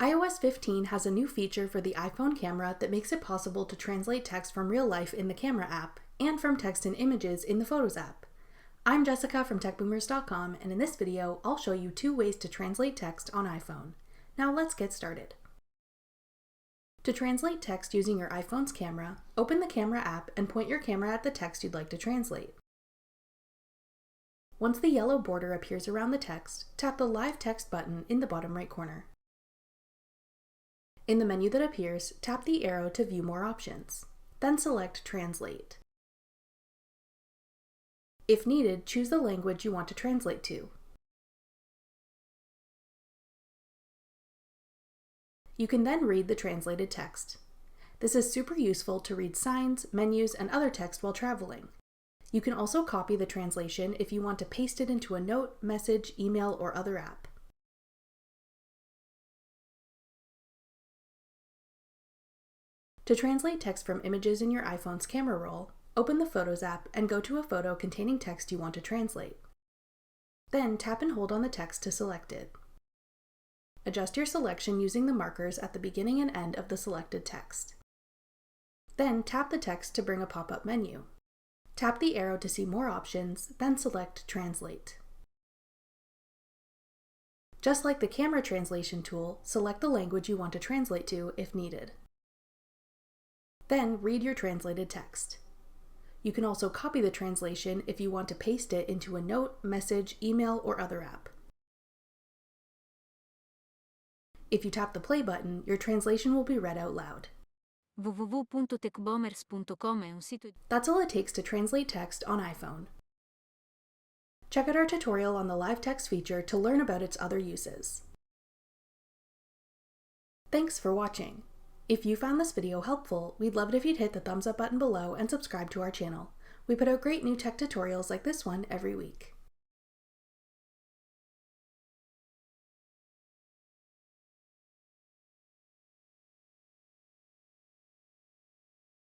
iOS 15 has a new feature for the iPhone camera that makes it possible to translate text from real life in the Camera app and from text and images in the Photos app. I'm Jessica from techboomers.com, and in this video, I'll show you 2 ways to translate text on iPhone. Now let's get started. To translate text using your iPhone's camera, open the Camera app and point your camera at the text you'd like to translate. Once the yellow border appears around the text, tap the Live Text button in the bottom right corner. In the menu that appears, tap the arrow to view more options. Then select Translate. If needed, choose the language you want to translate to. You can then read the translated text. This is super useful to read signs, menus, and other text while traveling. You can also copy the translation if you want to paste it into a note, message, email, or other app. To translate text from images in your iPhone's camera roll, open the Photos app and go to a photo containing text you want to translate. Then tap and hold on the text to select it. Adjust your selection using the markers at the beginning and end of the selected text. Then tap the text to bring a pop-up menu. Tap the arrow to see more options, then select Translate. Just like the camera translation tool, select the language you want to translate to if needed. Then read your translated text. You can also copy the translation if you want to paste it into a note, message, email, or other app. If you tap the play button, your translation will be read out loud. www.techboomers.com è un sito. That's all it takes to translate text on iPhone. Check out our tutorial on the live text feature to learn about its other uses. Thanks for watching. If you found this video helpful, we'd love it if you'd hit the thumbs up button below and subscribe to our channel. We put out great new tech tutorials like this one every week.